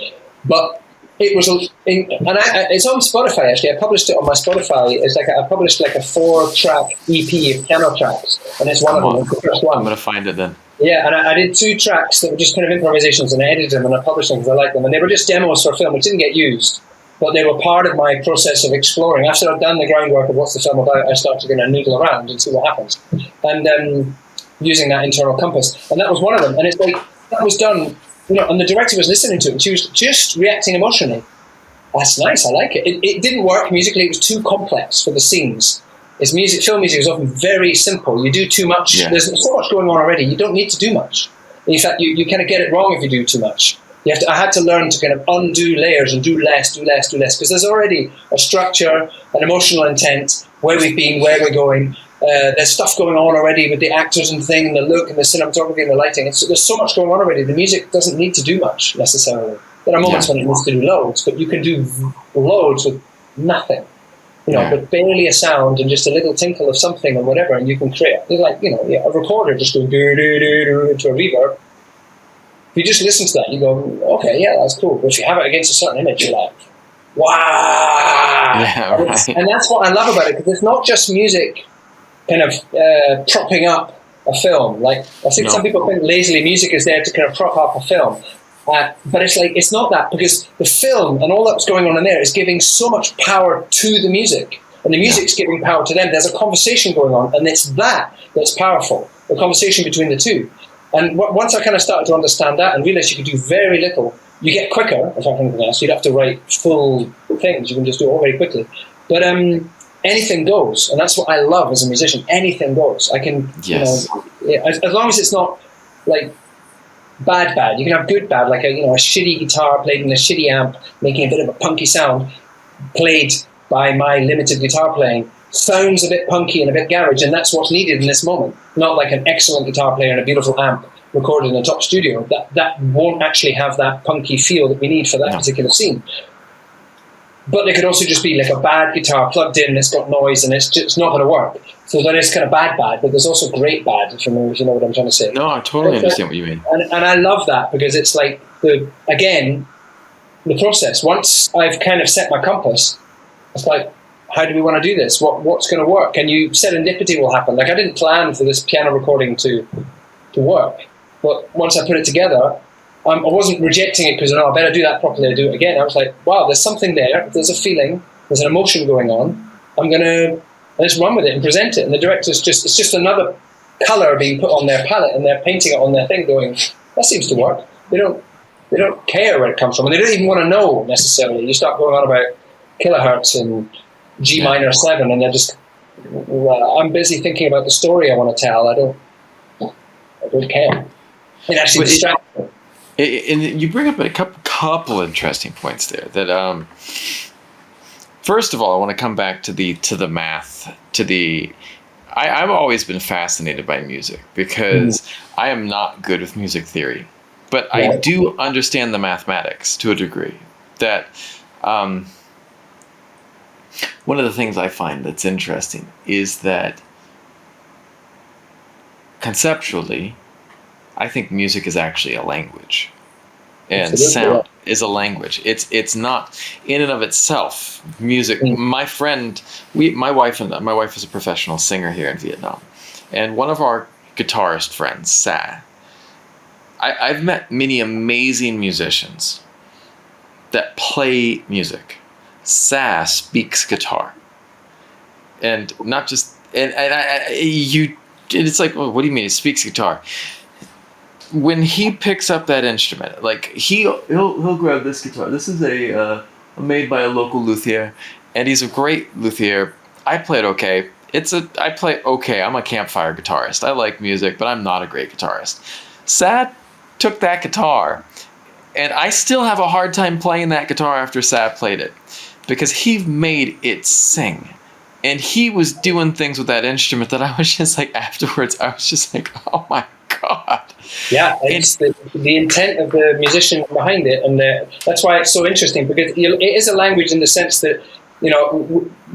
S2: But it was, it's on Spotify actually. I published it on my Spotify. It's like I published like a 4-track EP of piano tracks, and it's one of them. It's the first one.
S1: I'm gonna find it then.
S2: Yeah, and I did 2 tracks that were just kind of improvisations, and I edited them and I published them because I liked them, and they were just demos for film, which didn't get used, but they were part of my process of exploring. After I'd done the groundwork of what's the film about, I started going to noodle around and see what happens, and using that internal compass, and that was one of them. And it's like that was done. And the director was listening to it, and she was just reacting emotionally. That's nice, I like it. It didn't work musically, it was too complex for the scenes. Film music is often very simple. You do too much, There's so much going on already, you don't need to do much. In fact, you kind of get it wrong if you do too much. I had to learn to kind of undo layers and do less, because there's already a structure, an emotional intent, where we've been, where we're going. There's stuff going on already with the actors and thing, and the look and the cinematography and the lighting. There's so much going on already. The music doesn't need to do much necessarily. There are moments when it needs to do loads, but you can do loads with nothing. But barely a sound and just a little tinkle of something or whatever, and you can create. It's like a recorder just going do do do do to a reverb. If you just listen to that, you go, okay, yeah, that's cool. But if you have it against a certain image, you're like, wow.
S1: Yeah, right.
S2: And that's what I love about it, because it's not just music kind of propping up a film. Like I think some people think lazily music is there to kind of prop up a film, but it's not that, because the film and all that's going on in there is giving so much power to the music, and the music's giving power to them. There's a conversation going on, and it's that's powerful. The conversation between the two. And once I kind of started to understand that and realized you could do very little, you get quicker. If I can else, you'd have to write full things. You can just do it all very quickly, but anything goes, and that's what I love as a musician. Anything goes. I can, as long as it's not like bad. You can have good bad, like a shitty guitar played in a shitty amp, making a bit of a punky sound, played by my limited guitar playing. Sounds a bit punky and a bit garage, and that's what's needed in this moment. Not like an excellent guitar player and a beautiful amp recorded in a top studio. That won't actually have that punky feel that we need for that particular scene. But it could also just be like a bad guitar plugged in, it's got noise, and it's not going to work. So there is kind of bad, but there's also great bad, if you know what I'm trying to say.
S1: No, I totally understand what you mean.
S2: And I love that because it's like, the process. Once I've kind of set my compass, it's like, how do we want to do this? What's going to work? And serendipity will happen. Like, I didn't plan for this piano recording to work, but once I put it together, I wasn't rejecting it because I better do that properly. I do it again. I was like, wow, there's something there. There's a feeling. There's an emotion going on. I'm gonna let's run with it and present it. And the director's it's just another color being put on their palette, and they're painting it on their thing, going, that seems to work. They don't care where it comes from, and they don't even want to know necessarily. You start going on about kilohertz and G minor 7, and they're just, I'm busy thinking about the story I want to tell. I don't care. It actually distracts me.
S1: And you bring up a couple interesting points there. That first of all, I want to come back to the math. I've always been fascinated by music because I am not good with music theory, but I do understand the mathematics to a degree. That one of the things I find that's interesting is that conceptually, I think music is actually a language, and sound is a language. It's not in and of itself music. My wife is a professional singer here in Vietnam, and one of our guitarist friends, Sa. I've met many amazing musicians that play music. Sa speaks guitar, and not just It's like, well, what do you mean he speaks guitar? When he picks up that instrument, like he'll grab this guitar. This is made by a local luthier, and he's a great luthier. I play it okay. I play okay. I'm a campfire guitarist. I like music, but I'm not a great guitarist. Sad took that guitar, and I still have a hard time playing that guitar after Sad played it, because he made it sing. And he was doing things with that instrument that I was just like, afterwards, I was just like, oh my God.
S2: Yeah, it's the intent of the musician behind it, and that's why it's so interesting, because it is a language in the sense that,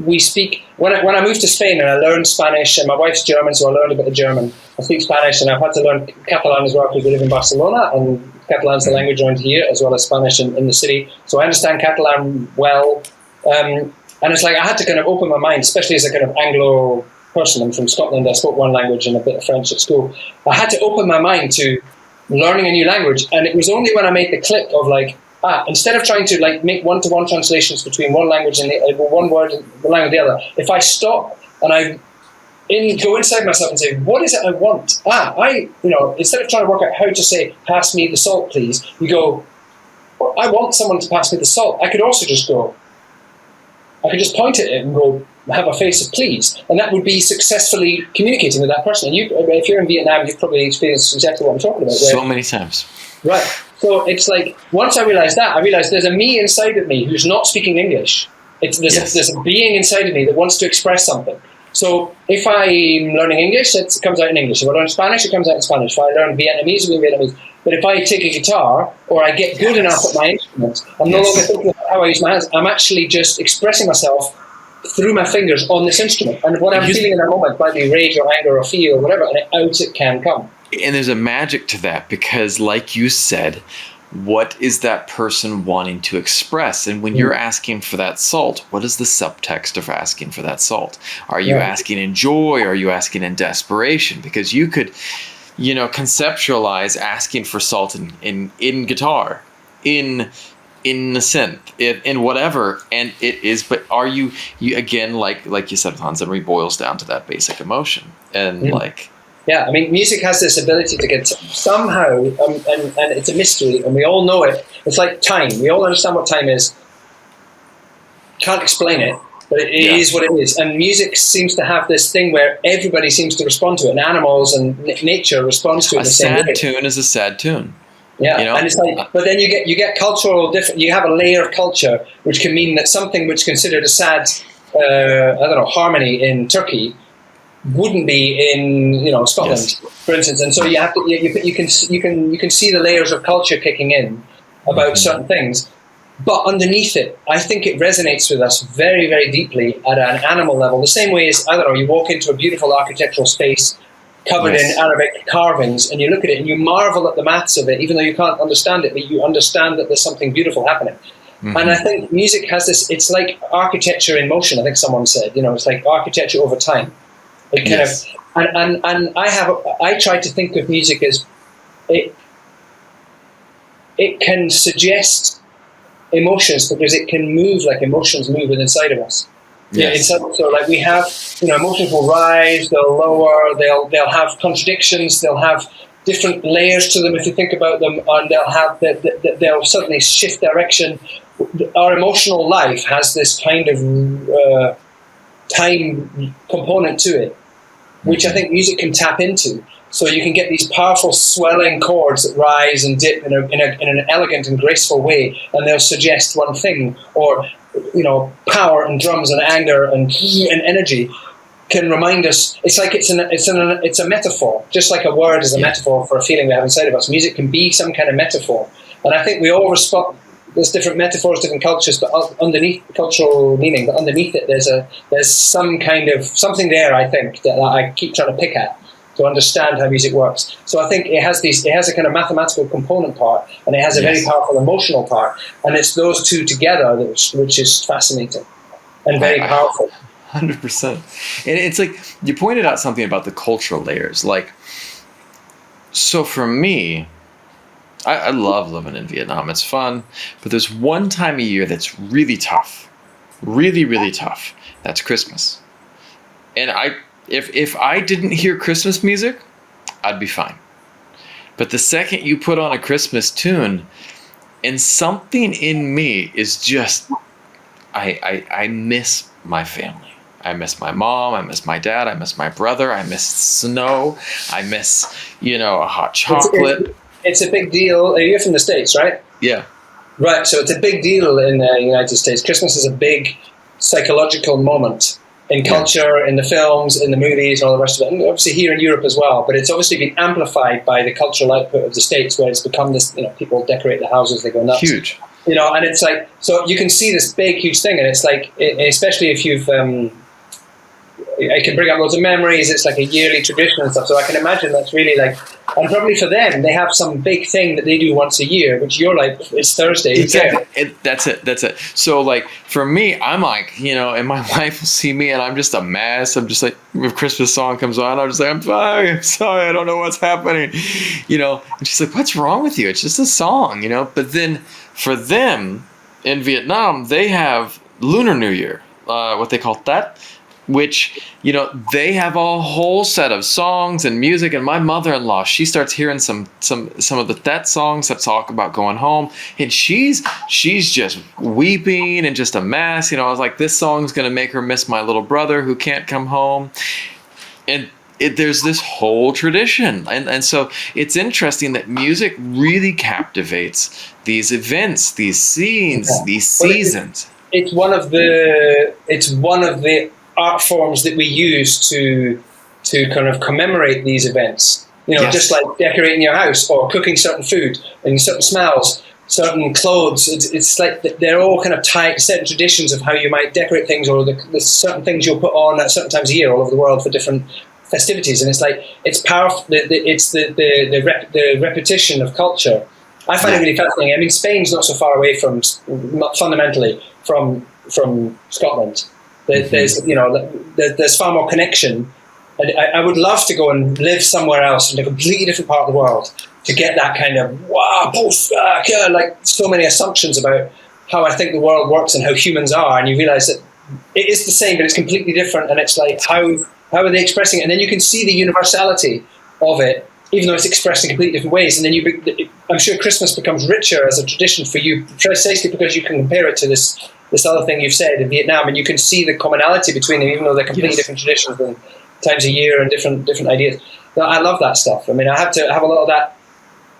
S2: we speak. When I moved to Spain and I learned Spanish, and my wife's German, so I learned a bit of German. I speak Spanish, and I've had to learn Catalan as well because we live in Barcelona, and Catalan's the language around here, as well as Spanish in the city. So I understand Catalan well, and it's like I had to kind of open my mind, especially as a kind of Anglo person. I'm from Scotland. I spoke one language and a bit of French at school. I had to open my mind to learning a new language, and it was only when I made the click of like, instead of trying to like make one-to-one translations between one language and one word and the language of the other, if I stop and go inside myself and say, what is it I want? Instead of trying to work out how to say, pass me the salt, please, you go, well, I want someone to pass me the salt. I could also just point at it and go, have a face of please, and that would be successfully communicating with that person. And if you're in Vietnam, you've probably experienced exactly what I'm talking about.
S1: So many times.
S2: Right. So it's like, once I realized there's a me inside of me who's not speaking English. There's a being inside of me that wants to express something. So if I'm learning English, it comes out in English. If I learn Spanish, it comes out in Spanish. If I learn Vietnamese, it'll be in Vietnamese. But if I take a guitar, or I get good enough at my instrument, I'm no longer thinking about how I use my hands. I'm actually just expressing myself through my fingers on this instrument. And what I'm feeling in that moment might be rage or anger or fear or whatever, and out it can come.
S1: And there's a magic to that, because like you said, what is that person wanting to express? And when you're asking for that salt, what is the subtext of asking for that salt? Are you asking in joy? Or are you asking in desperation? Because you could, conceptualize asking for salt in guitar, in the synth, in whatever, and it is. But are you again, like you said, Hans, it boils down to that basic emotion, and
S2: Yeah, I mean, music has this ability to get somehow, and it's a mystery, and we all know it. It's like time. We all understand what time is. Can't explain it, but it is what it is. And music seems to have this thing where everybody seems to respond to it, and animals and nature responds to it the same way.
S1: A sad tune is a sad tune.
S2: Yeah, and it's like, but then you get cultural different. You have a layer of culture, which can mean that something which is considered a sad, harmony in Turkey wouldn't be in Scotland, for instance. And so you can see the layers of culture kicking in about certain things. But underneath it, I think it resonates with us very, very deeply at an animal level. The same way as, I don't know, you walk into a beautiful architectural space covered in Arabic carvings, and you look at it and you marvel at the maths of it, even though you can't understand it, but you understand that there's something beautiful happening. Mm-hmm. And I think music has this, it's like architecture in motion, I think someone said, it's like architecture over time. It kind of, and I try to think of music as, it can suggest emotions because it can move like emotions move inside of us. Yes. So like we have, emotions will rise, they'll lower, they'll have contradictions, they'll have different layers to them if you think about them, and they'll suddenly shift direction. Our emotional life has this kind of time component to it, which I think music can tap into. So you can get these powerful swelling chords that rise and dip in an elegant and graceful way, and they'll suggest one thing. Or, power and drums and anger and energy can remind us. It's like it's a metaphor, just like a word is a metaphor for a feeling we have inside of us. Music can be some kind of metaphor, and I think we all respond. There's different metaphors, different cultures, but underneath cultural meaning, but underneath it, there's some kind of something there. I think that I keep trying to pick at to understand how music works. So I think it has a kind of mathematical component part, and it has a very powerful emotional part, and it's those two together which is fascinating and very powerful.
S1: 100%. And it's like you pointed out something about the cultural layers. Like, so for me, I love living in Vietnam. It's fun, but there's one time a year that's really tough, really, really tough. That's Christmas. And if I didn't hear Christmas music, I'd be fine. But the second you put on a Christmas tune, and something in me is just, I miss my family. I miss my mom. I miss my dad. I miss my brother. I miss snow. I miss, a hot chocolate.
S2: It's a big deal. You're from the States, right?
S1: Yeah.
S2: Right. So it's a big deal in the United States. Christmas is a big psychological moment in culture, in the films, in the movies, and all the rest of it. And obviously here in Europe as well. But it's obviously been amplified by the cultural output of the States, where it's become this, people decorate the houses, they go nuts.
S1: Huge.
S2: And it's like, so you can see this big, huge thing. And it's like, especially if you've, I can bring up loads of memories. It's like a yearly tradition and stuff. So I can imagine that's really like, and probably for them, they have some big thing that they do once a year, which you're like, it's Thursday.
S1: Exactly. That's it. So like for me, I'm like, and my wife will see me and I'm just a mess. I'm just like, if Christmas song comes on, I'm just like, I'm sorry, I don't know what's happening. And she's like, what's wrong with you? It's just a song, But then for them in Vietnam, they have Lunar New Year, what they call that, which, they have a whole set of songs and music. And my mother-in-law, she starts hearing some of the Thet songs that talk about going home, and she's just weeping and just a mess. I was like, this song's gonna make her miss my little brother who can't come home. And there's this whole tradition, and so it's interesting that music really captivates these events, these scenes, these seasons.
S2: It's one of the art forms that we use to kind of commemorate these events. Just like decorating your house or cooking certain food and certain smells, certain clothes. It's like they're all kind of tied certain traditions of how you might decorate things, or the certain things you'll put on at certain times of year all over the world for different festivities. And it's like, it's powerful. It's the repetition of culture. I find it really fascinating. I mean, Spain's not so far away fundamentally from Scotland. There's there's far more connection, and I would love to go and live somewhere else in a completely different part of the world to get that kind of like so many assumptions about how I think the world works and how humans are, and you realize that it is the same but it's completely different, and it's like how are they expressing it, and then you can see the universality of it, even though it's expressed in completely different ways. And then I'm sure Christmas becomes richer as a tradition for you, precisely because you can compare it to this other thing you've said in Vietnam, and you can see the commonality between them, even though they're completely different traditions and times a year and different ideas. Now, I love that stuff. I mean, I have to have a lot of that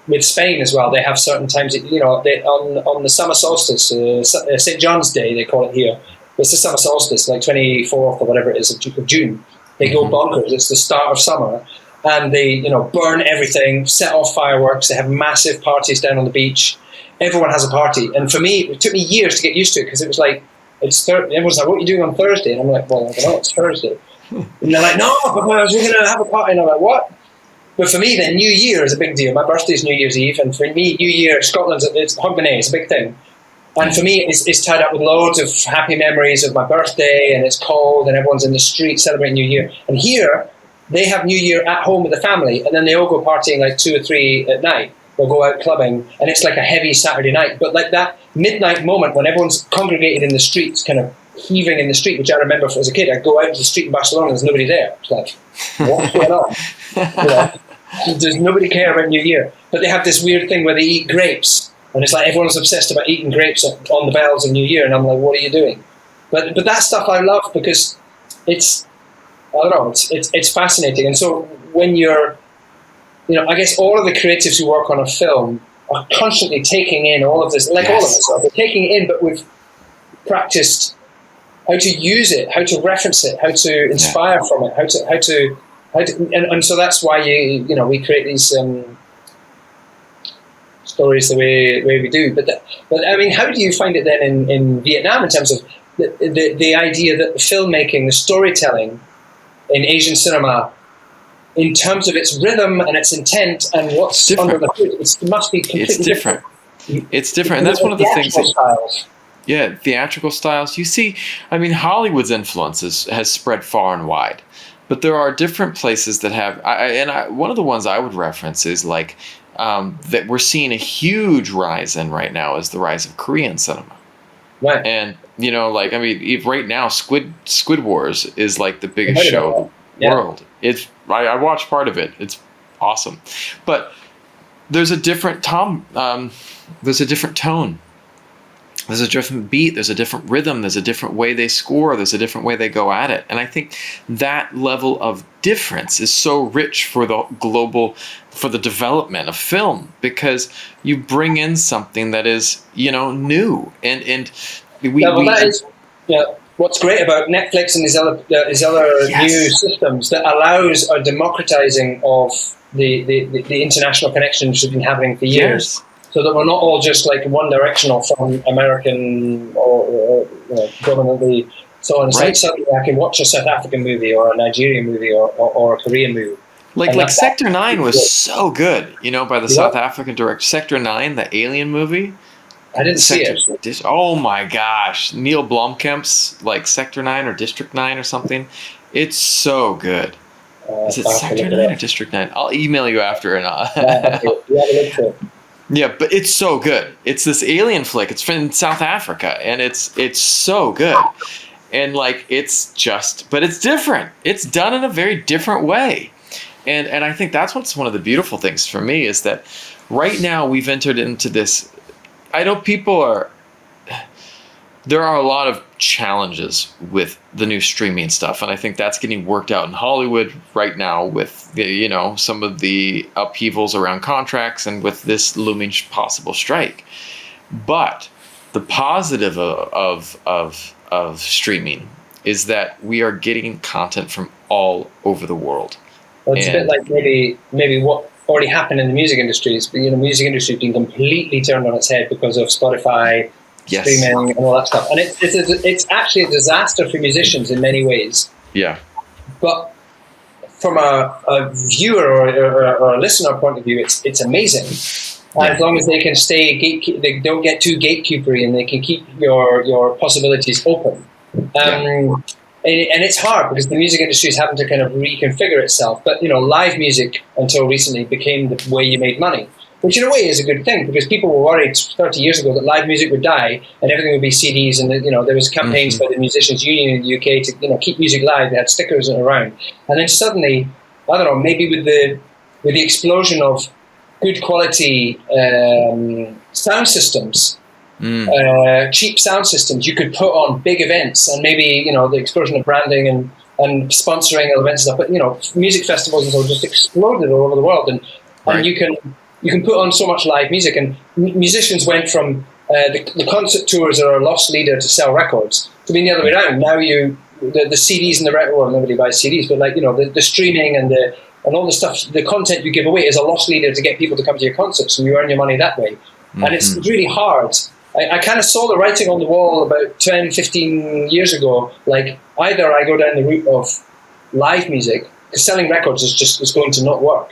S2: with Spain as well. They have certain times, on the summer solstice, St. John's Day, they call it here. It's the summer solstice, like 24th or whatever it is of June. They go bonkers. It's the start of summer. and they burn everything, set off fireworks. They have massive parties down on the beach. Everyone has a party, and for me, it took me years to get used to it because it was like everyone's like, "What are you doing on Thursday?" And I'm like, "Well, I don't know, it's Thursday." And they're like, "No, but we're going to have a party." And I'm like, "What?" But for me, then New Year is a big deal. My birthday's New Year's Eve, and for me, New Year, Scotland's it's Hogmanay, it's a big thing. And for me, it's tied up with loads of happy memories of my birthday, and it's cold, and everyone's in the street celebrating New Year. And here, they have New Year at home with the family, and then they all go partying like 2 or 3 at night. They'll go out clubbing, and it's like a heavy Saturday night. But like that midnight moment when everyone's congregated in the streets, kind of heaving in the street, which I remember as a kid, I'd go out to the street in Barcelona and there's nobody there. It's like, what's going on? Does nobody care about New Year? But they have this weird thing where they eat grapes, and it's like everyone's obsessed about eating grapes on the bells of New Year, and I'm like, what are you doing? But that stuff I love because it's, I don't know, it's fascinating. And so when you're, I guess all of the creatives who work on a film are constantly taking in all of this, like all of us are. They're taking it in, but we've practiced how to use it, how to reference it, how to inspire from it, how to and so that's why we create these stories the way we do. But I mean, how do you find it then in Vietnam in terms of the idea that the filmmaking, the storytelling in Asian cinema, in terms of its rhythm and its intent and what's under the hood, it must be completely different.
S1: It's different, and that's one of the things.
S2: Styles.
S1: Yeah, theatrical styles. You see, I mean, Hollywood's influences has spread far and wide, but there are different places that have. One of the ones I would reference is like that we're seeing a huge rise in right now is the rise of Korean cinema.
S2: Right.
S1: And right now, Squid Wars is like the biggest show in the world. I watched part of it. It's awesome, but there's a different there's a different tone. There's a different beat, there's a different rhythm, there's a different way they score, there's a different way they go at it. And I think that level of difference is so rich for the development of film, because you bring in something that is, new.
S2: What's great about Netflix and these other new systems that allows a democratizing of the international connections that have been happening for years. Yes. So that we're not all just like one directional from American or dominantly so on. Right. Suddenly I can watch a South African movie or a Nigerian movie or a Korean movie.
S1: Like Sector 9 was so good, by the South African director. Sector 9, the Alien movie.
S2: I didn't see it.
S1: Oh my gosh. Neil Blomkamp's like Sector 9 or District 9 or something. It's so good. Is it Sector 9 or District 9? I'll email you after and yeah, but it's so good. It's this alien flick. It's from South Africa, and it's so good. And like but it's different. It's done in a very different way. And I think that's what's one of the beautiful things for me is that right now we've entered into this. I know there are a lot of challenges with the new streaming stuff, and I think that's getting worked out in Hollywood right now with some of the upheavals around contracts and with this looming possible strike. But the positive of streaming is that we are getting content from all over the world.
S2: Well, it's a bit like maybe what already happened in the music industry is, the music industry has been completely turned on its head because of Spotify. Yes. Streaming and all that stuff, and it's actually a disaster for musicians in many ways.
S1: Yeah.
S2: But from a viewer or a listener point of view, it's amazing. As long as they can they don't get too gatekeepery, and they can keep your possibilities open. And it's hard because the music industry is having to kind of reconfigure itself. But live music until recently became the way you made money. Which in a way is a good thing, because people were worried 30 years ago that live music would die and everything would be CDs, and there was campaigns by the Musicians Union in the UK to keep music live. They had stickers around, and then suddenly, I don't know, maybe with the explosion of good quality sound systems, cheap sound systems, you could put on big events, and maybe the explosion of branding and sponsoring events and stuff. But music festivals and so just exploded all over the world, and you can put on so much live music, and musicians went from the concert tours are a lost leader to sell records to being the other way around. Now the CDs and the record, well, nobody buys CDs, but the streaming and and all the stuff, the content you give away is a loss leader to get people to come to your concerts, and you earn your money that way. And it's really hard. I kind of saw the writing on the wall about 10, 15 years ago. Like, either I go down the route of live music, because selling records is going to not work.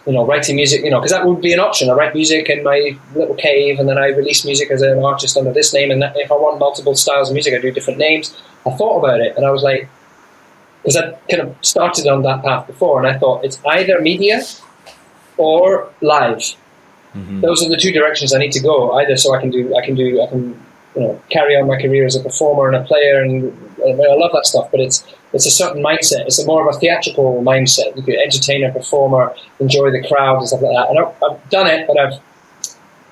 S2: Writing music, because that would be an option. I write music in my little cave, and then I release music as an artist under this name. And that, if I want multiple styles of music, I do different names. I thought about it, and I was like, because I kind of started on that path before, and I thought it's either media or live. Those are the two directions I need to go. Either so I can carry on my career as a performer and a player, and I love that stuff. But it's a certain mindset. It's more of a theatrical mindset. You could entertain a performer, enjoy the crowd and stuff like that. And I've done it, but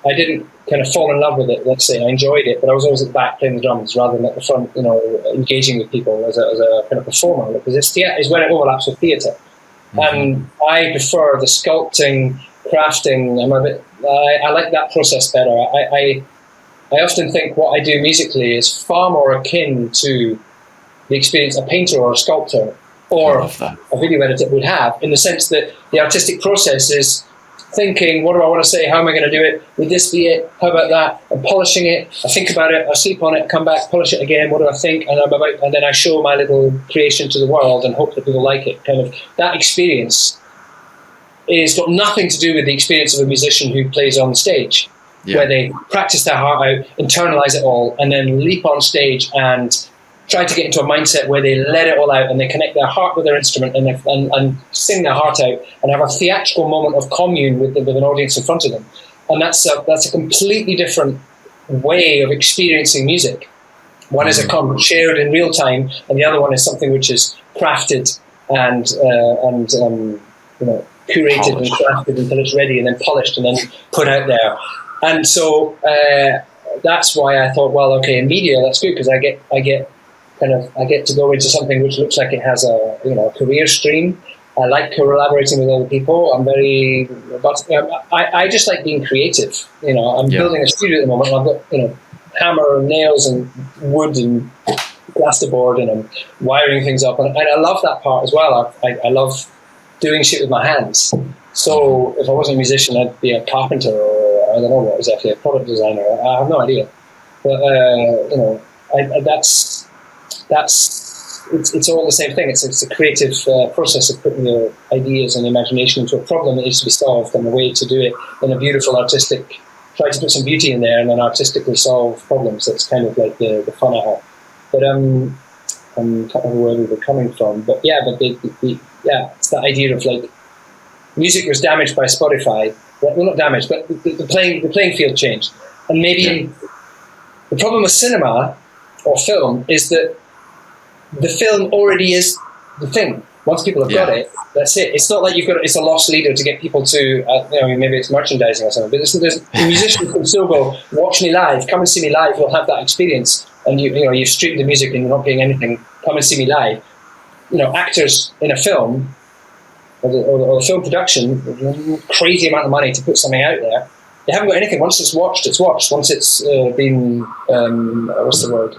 S2: I didn't kind of fall in love with it. Let's say I enjoyed it, but I was always at the back playing the drums rather than at the front. Engaging with people as a kind of performer, because it's where it overlaps with theatre. And I prefer the sculpting, crafting. I like that process better. I often think what I do musically is far more akin to the experience a painter or a sculptor or a video editor would have, in the sense that the artistic process is thinking, what do I want to say? How am I going to do it? Would this be it? How about that? I'm polishing it. I think about it. I sleep on it. Come back, polish it again. What do I think? And then I show my little creation to the world and hope that people like it. Kind of that experience is got nothing to do with the experience of a musician who plays on stage, where they practice their heart out, internalize it all, and then leap on stage and try to get into a mindset where they let it all out and they connect their heart with their instrument and sing their heart out and have a theatrical moment of commune with an audience in front of them. And that's a completely different way of experiencing music. One is a content shared in real time, and the other one is something which is crafted and curated polished and crafted until it's ready, and then polished and then put out there. And so that's why I thought, well, okay, in media that's good, because I get to go into something which looks like it has a career stream. I like collaborating with other people. I just like being creative. I'm building a studio at the moment. I've got hammer and nails and wood and plasterboard, and I'm wiring things up, and I love that part as well. I love doing shit with my hands. So if I wasn't a musician, I'd be a carpenter, or I don't know what exactly, a product designer. I have no idea. But it's all the same thing. It's a creative process of putting your ideas and imagination into a problem that needs to be solved, and a way to do it in a beautiful, artistic. Try to put some beauty in there and then artistically solve problems. That's kind of like the fun I have. But I can't remember where we were coming from. But it's that idea of like music was damaged by Spotify. Well, not damaged, but the playing field changed. And maybe the problem with cinema or film is that the film already is the thing. Once people have got it, that's it. It's not like it's a loss leader to get people to, maybe it's merchandising or something, but the musician can still go, watch me live, come and see me live, you'll have that experience. And you've streamed the music and you're not paying anything, come and see me live. Actors in a film, or film production, crazy amount of money to put something out there. They haven't got anything. Once it's watched, it's watched. Once it's been, what's the word?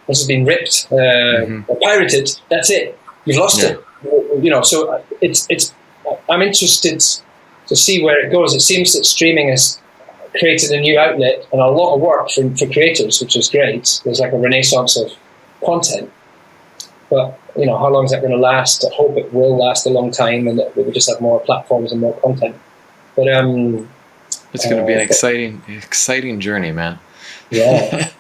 S2: Once it's been ripped or pirated, that's it. You've lost it. So it's. I'm interested to see where it goes. It seems that streaming has created a new outlet and a lot of work for creators, which is great. There's like a renaissance of content. But how long is that going to last? I hope it will last a long time, and that we just have more platforms and more content. But
S1: it's going to be an exciting journey, man.
S2: Yeah.